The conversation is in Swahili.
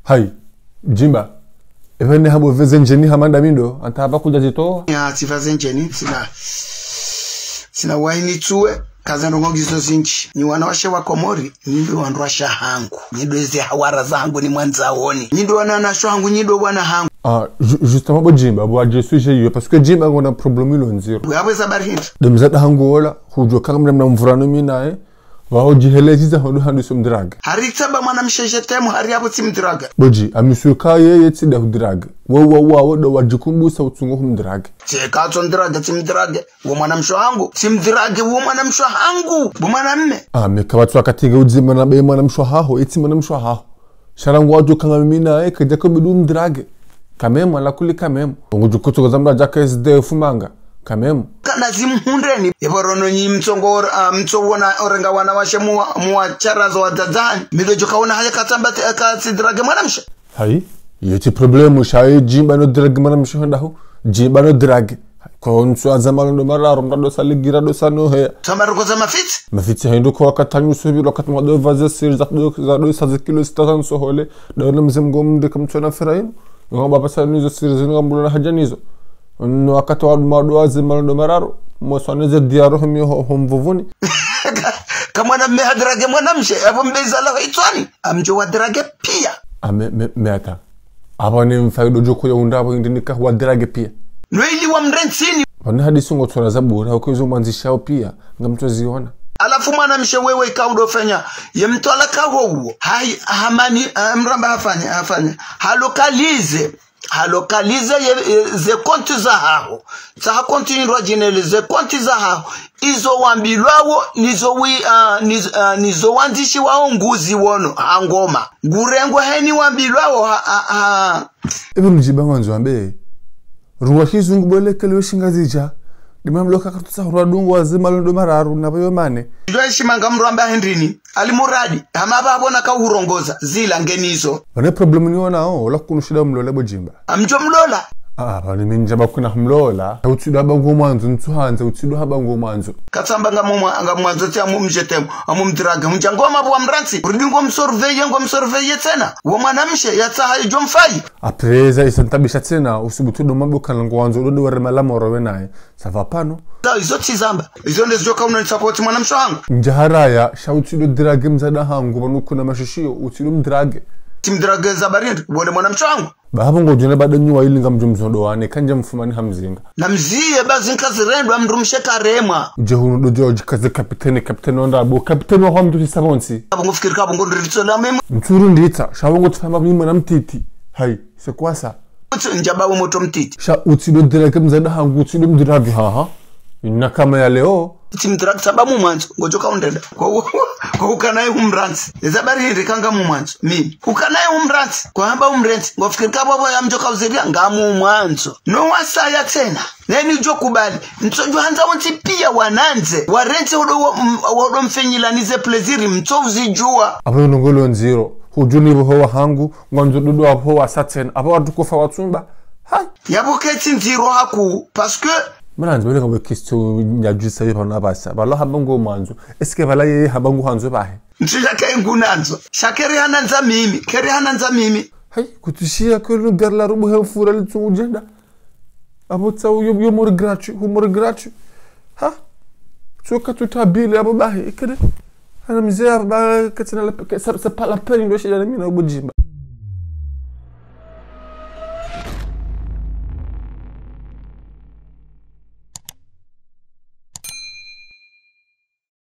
Hai, Jimba. Evene habo vezenjeni hamanda mindo, anta hapa kuja jitoa? Ya, tivazenjeni, sina waini tuwe, kaza ndongogizo zinchi. Ni wanawashe wa Komori, nindo wanruasha hangu. Nindo hizi hawara zangu ni mwanzaoni. Nindo wananasho hangu, nindo wana hangu. Justement, bo Jimba, bo adjesu je parce que Jimba on a problème ilo nziro. Wewe zabari hindu. Demzada hangu wala, hujo kama mna mvurano minae. Wao jihelezi hondo handu sumdraga. Haritaba mwana msheje temu hari hapo timdraga. Boji, amisuka yeye tsida hudraga. Wa do wajikumbusa utsungo humdraga. Cheka tsondraga timdraga. Wo mwana msho hangu, timdraga wo mwana msho hangu. Bo mwana mme. Meka watu wakatiga uzima na be mwana msho haho, eti mwana msho haho. Sharangu waju kanga mina kaja ko bidum draga. Kamemo la kuli kamemo. Ngoju kutoka zamda jaka SD fumanga. Kamemo. Kana zimhundreni eborono nyi mtsowona orenga wana washe muwa charazo wa dadzani midojo kaona haya katamba katsidrage mwanamsha hai yeti problemu shaye Jimba no drag mwanamsha ndaho Jimba no drag ko nsu azamalo ndo mararo ndado saligira do sano he tamaro za mafiti hendo ko akatanyu sobi lokat mo do vaze sir za do sa kilo statan so hole do namzem gom de kam tsona feraim ngo baba sa nizo sir zino ngambulona hajanizo no wakati wa mado azimalo ndo mararo mosoneze diaro hemi homvuvuni kama na mehadrage mwanamshe abo mbeza la itwani amjo wadrage pia meta abone mfaido joko ya undabo indika wadrage pia nweli wa mrentini wana hadisi ngo tsona zabura ukozo mwanzishao pia ngamtoziona alafu mwanamshe wewe kaundo fanya yemtola kaho hai hamani mramba afanya halokalize ze konti za hao za kontinua jinele ze konti za hao izo wambilwawo nizo wandishi wao nguzi wono angoma ngurengo heni wambilwawo ebe mjiba mwanzo ambe ruwa hizungu bolekele shingazija dimamloka katusa ruadungu wazima ndo mararu nabayo mane ndo shimanga mramba hendrini alimuradi hamaba abona ka urongoza zila ngenizo bane problem ni onao wala kunushida mlola bo Jimba amjo mlola bani minjaba kuna mlola utsido abango mwanzo ntsuhanza utsido abango mwanzo katsamba nga mwanzo tya mumjetemo amumdraga munjangoma bwa mransi urudingo msurveye tena wo mwanamshe yatsaha jomfai apreza isantabisha tena usubutudo mabuka ngo wanzo ndo ware malamo naye sava pano izo tizamba izo ndezo kauna support mwanamsho wangu njaharaya shautsido drage mzada hangu banukuna mashishio utsido mdrage timdrage zabarindu bone mwanamsho wangu baba ngojone badanyu wailinga mjomzodo wane kanje mfumani hamzinga namziye bazinka zirendo amrumshe karema jehunu do George kaze kapiteni onda abo kapiteni wa mtu tisabonsi abo ngofikiri kabo ngondritsola meme mtsuru nditsa shawongo tfama mimi na mtiti hai sekwasa njaba wo moto mtiti sha utsido drage mzada hangu utsido mdrage haha ina kama ya leo timdrage saba mumanzo ngojoka undenda kwa ukanaye umranzi ezabari hindi kanga mumanzo mimi ukanaye umranzi kwa hamba umrenzi ngofikiri kabo abo yamjoka uziria ngamu mwanzo no wasaya tena neni jokubali ntsojo hanza wonti pia wananze warenze wodo mfenyilanize pleziri mtsovuzi jua abo ngolo nziro hujuni bo hangu ngwanzo dudu abo wasaten abo watukofa watsumba hai yaboketi nziro haku parce que Mranzo bele ngabo kisto nyajisa yona basa balo habango manzo eske bala ye habango hanzo bahe ntshaka engunanzo shakeri hananza mimi hai kutushia ko no garla rubu he fura litsu ujenda abo tsawu yo humor gratu ha tsoka tutabile abo bahe kede ana mzee ba katsina la sa pala peni ndo shida mimi na Jimba